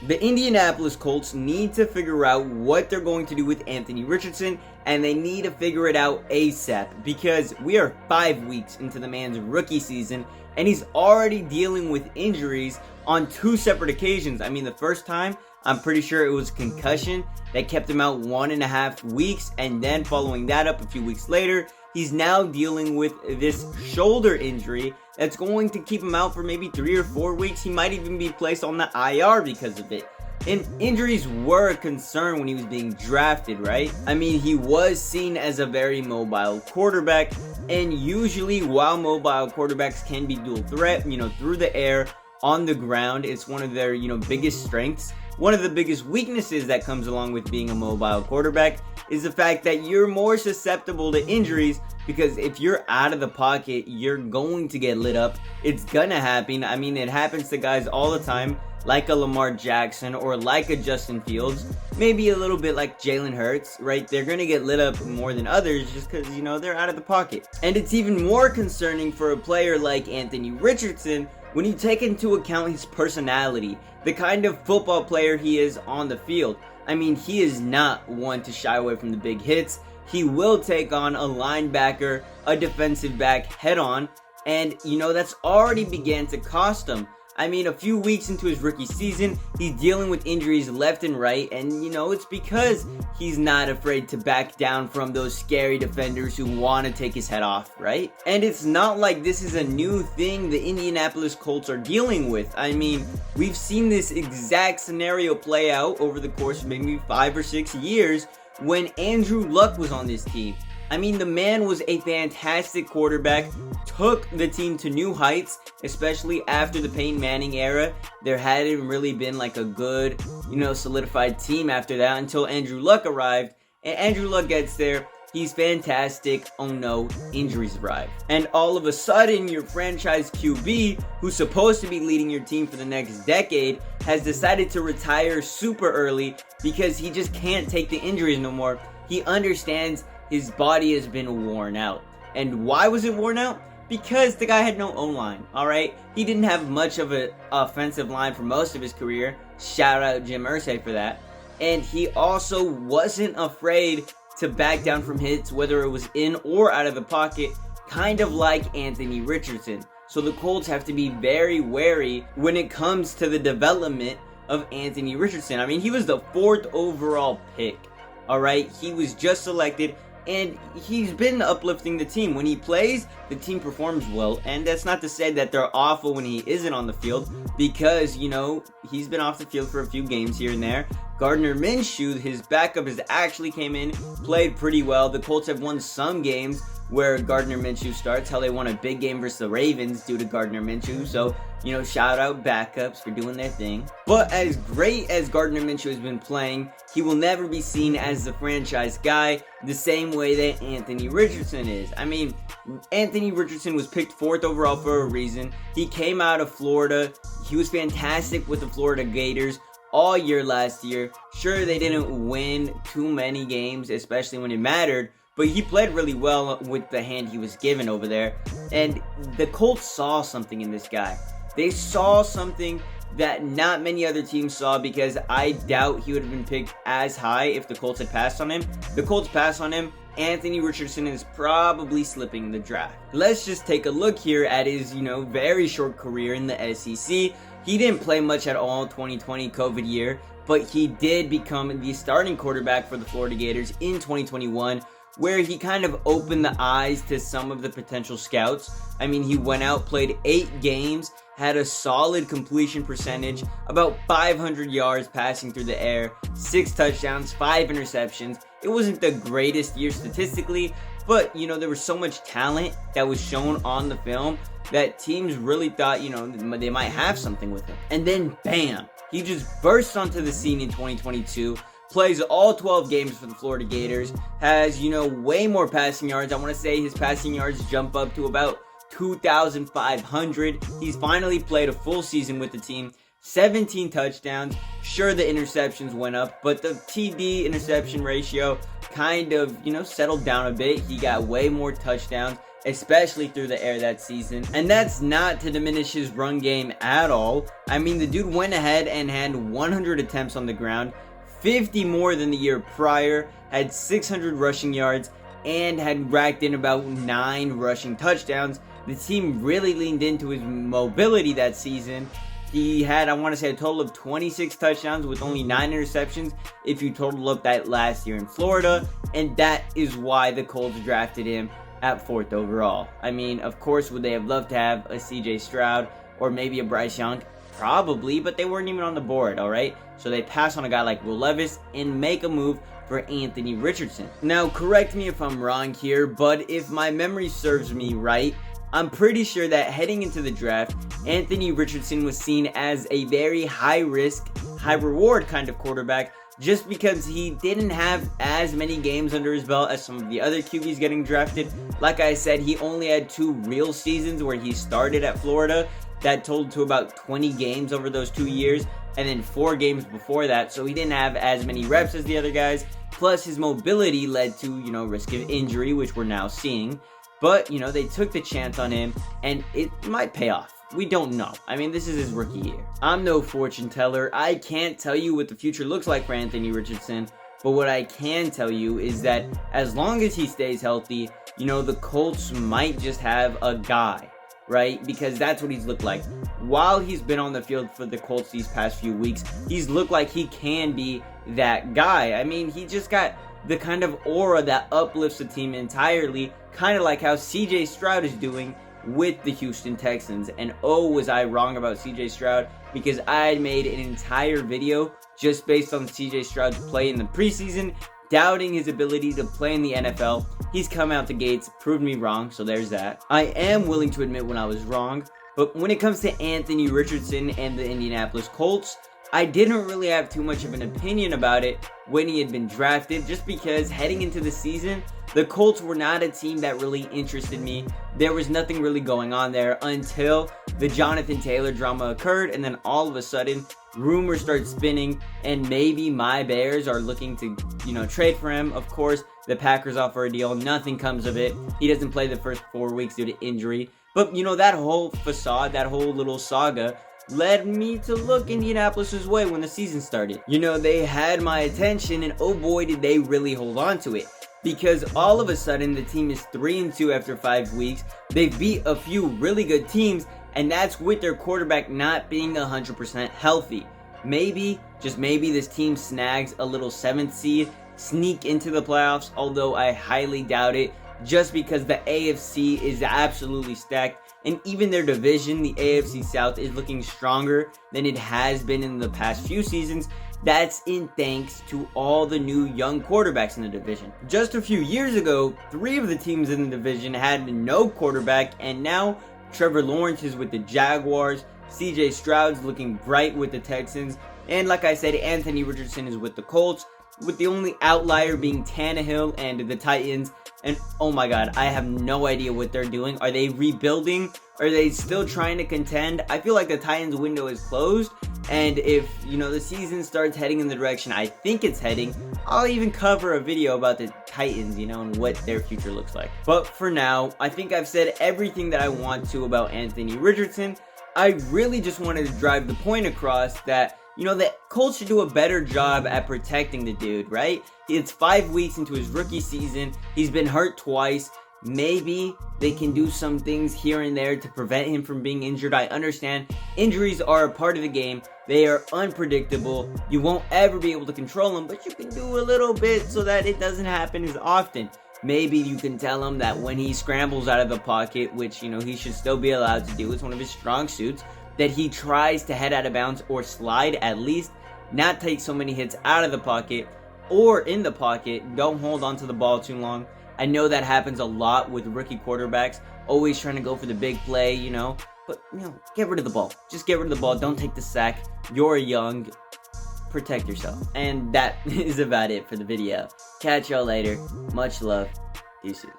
The Indianapolis Colts need to figure out what they're going to do with Anthony Richardson, and they need to figure it out ASAP, because we are 5 weeks into the man's rookie season, and he's already dealing with injuries on 2 separate occasions. I mean, the first time, I'm pretty sure it was concussion that kept him out 1.5 weeks, and then following that up a few weeks later, he's now dealing with this shoulder injury that's going to keep him out for maybe 3 or 4 weeks. He might even be placed on the IR because of it. And injuries were a concern when he was being drafted, right? I mean, he was seen as a very mobile quarterback, and usually while mobile quarterbacks can be dual threat, through the air, on the ground, it's one of their, biggest strengths. One of the biggest weaknesses that comes along with being a mobile quarterback is the fact that you're more susceptible to injuries, because if you're out of the pocket, you're going to get lit up. It's gonna happen. I mean, it happens to guys all the time, like a Lamar Jackson or like a Justin Fields, maybe a little bit like Jalen Hurts, right? They're gonna get lit up more than others just because, they're out of the pocket. And it's even more concerning for a player like Anthony Richardson when you take into account his personality, the kind of football player he is on the field. I mean, he is not one to shy away from the big hits. He will take on a linebacker, a defensive back head on, and that's already began to cost him. I mean, a few weeks into his rookie season, he's dealing with injuries left and right, and it's because he's not afraid to back down from those scary defenders who want to take his head off, right? And it's not like this is a new thing the Indianapolis Colts are dealing with. I mean, we've seen this exact scenario play out over the course of maybe 5 or 6 years when Andrew Luck was on this team. I mean, the man was a fantastic quarterback, took the team to new heights, especially after the Peyton Manning era. There hadn't really been like a good, solidified team after that until Andrew Luck arrived. And Andrew Luck gets there, he's fantastic, oh no, injuries arrive. And all of a sudden, your franchise QB, who's supposed to be leading your team for the next decade, has decided to retire super early because he just can't take the injuries no more. He understands his body has been worn out. And why was it worn out? Because the guy had no O-line, alright? He didn't have much of an offensive line for most of his career. Shout out Jim Irsay for that. And he also wasn't afraid to back down from hits, whether it was in or out of the pocket, kind of like Anthony Richardson. So the Colts have to be very wary when it comes to the development of Anthony Richardson. I mean, he was the 4th overall pick, alright? He was just selected, and he's been uplifting the team. When he plays, the team performs well. And that's not to say that they're awful when he isn't on the field, because, he's been off the field for a few games here and there. Gardner Minshew, his backup, has actually came in, played pretty well. The Colts have won some games where Gardner Minshew starts. How they won a big game versus the Ravens due to Gardner Minshew. So, shout out backups for doing their thing. But as great as Gardner Minshew has been playing, he will never be seen as the franchise guy the same way that Anthony Richardson is. I mean, Anthony Richardson was picked 4th overall for a reason. He came out of Florida. He was fantastic with the Florida Gators all year last year. Sure, they didn't win too many games, especially when it mattered, but he played really well with the hand he was given over there. And the Colts saw something in this guy. They saw something that not many other teams saw, because I doubt he would have been picked as high if the Colts had passed on him. The Colts passed on him. Anthony Richardson is probably slipping the draft. Let's just take a look here at his, very short career in the SEC. He didn't play much at all in 2020 COVID year, but he did become the starting quarterback for the Florida Gators in 2021, where he kind of opened the eyes to some of the potential scouts. I mean, he went out, played 8 games, had a solid completion percentage, about 500 yards passing through the air, 6 touchdowns, 5 interceptions. It wasn't the greatest year statistically, but, there was so much talent that was shown on the film that teams really thought, they might have something with him. And then, bam, he just bursts onto the scene in 2022, plays all 12 games for the Florida Gators, has, way more passing yards. I want to say his passing yards jump up to about 2,500. He's finally played a full season with the team. 17 touchdowns. Sure, the interceptions went up, but the TD interception ratio kind of, settled down a bit. He got way more touchdowns, especially through the air that season. And that's not to diminish his run game at all. I mean, the dude went ahead and had 100 attempts on the ground, 50 more than the year prior, had 600 rushing yards, and had racked in about 9 rushing touchdowns. The team really leaned into his mobility that season. He had, I want to say, a total of 26 touchdowns with only 9 interceptions if you total up that last year in Florida, and that is why the Colts drafted him at 4th overall. I mean, of course, would they have loved to have a CJ Stroud or maybe a Bryce Young? Probably, but they weren't even on the board, alright? So they pass on a guy like Will Levis and make a move for Anthony Richardson. Now, correct me if I'm wrong here, but if my memory serves me right, I'm pretty sure that heading into the draft, Anthony Richardson was seen as a very high-risk, high-reward kind of quarterback just because he didn't have as many games under his belt as some of the other QBs getting drafted. Like I said, he only had 2 real seasons where he started at Florida. That totaled to about 20 games over those 2 years, and then 4 games before that, so he didn't have as many reps as the other guys. Plus, his mobility led to, risk of injury, which we're now seeing. But, they took the chance on him, and it might pay off. We don't know. I mean, this is his rookie year. I'm no fortune teller. I can't tell you what the future looks like for Anthony Richardson, but what I can tell you is that as long as he stays healthy, the Colts might just have a guy, right? Because that's what he's looked like. While he's been on the field for the Colts these past few weeks, he's looked like he can be that guy. I mean, he just got the kind of aura that uplifts the team entirely, kind of like how CJ Stroud is doing with the Houston Texans. And oh, was I wrong about CJ Stroud, because I had made an entire video just based on CJ Stroud's play in the preseason, doubting his ability to play in the NFL. He's come out the gates, proved me wrong, so there's that. I am willing to admit when I was wrong, but when it comes to Anthony Richardson and the Indianapolis Colts, I didn't really have too much of an opinion about it when he had been drafted, just because heading into the season, the Colts were not a team that really interested me. There was nothing really going on there until the Jonathan Taylor drama occurred, and then all of a sudden, rumors start spinning, and maybe my Bears are looking to, trade for him. Of course, the Packers offer a deal. Nothing comes of it. He doesn't play the first 4 weeks due to injury. But, that whole facade, that whole little saga led me to look Indianapolis' way when the season started. They had my attention, and oh boy, did they really hold on to it. Because all of a sudden, the team is 3-2 after 5 weeks. They've beat a few really good teams, and that's with their quarterback not being 100% healthy. Maybe, just maybe, this team snags a little 7th seed, sneak into the playoffs, although I highly doubt it, just because the AFC is absolutely stacked. And even their division, the AFC South, is looking stronger than it has been in the past few seasons. That's in thanks to all the new young quarterbacks in the division. Just a few years ago, 3 of the teams in the division had no quarterback, and now Trevor Lawrence is with the Jaguars, CJ Stroud's looking bright with the Texans, and like I said, Anthony Richardson is with the Colts, with the only outlier being Tannehill and the Titans. And oh my god, I have no idea what they're doing. Are they rebuilding? Are they still trying to contend? I feel like the Titans window is closed, and if, the season starts heading in the direction I think it's heading, I'll even cover a video about the Titans, and what their future looks like. But for now, I think I've said everything that I want to about Anthony Richardson. I really just wanted to drive the point across that the Colts should do a better job at protecting the dude, right? It's 5 weeks into his rookie season. He's been hurt twice. Maybe they can do some things here and there to prevent him from being injured. I understand injuries are a part of the game. They are unpredictable. You won't ever be able to control them, but you can do a little bit so that it doesn't happen as often. Maybe you can tell him that when he scrambles out of the pocket, which, he should still be allowed to do, it's one of his strong suits, that he tries to head out of bounds or slide at least, not take so many hits out of the pocket or in the pocket. Don't hold on to the ball too long. I know that happens a lot with rookie quarterbacks, always trying to go for the big play, but, get rid of the ball. Just get rid of the ball. Don't take the sack. You're young. Protect yourself. And that is about it for the video. Catch y'all later. Much love. Deuces.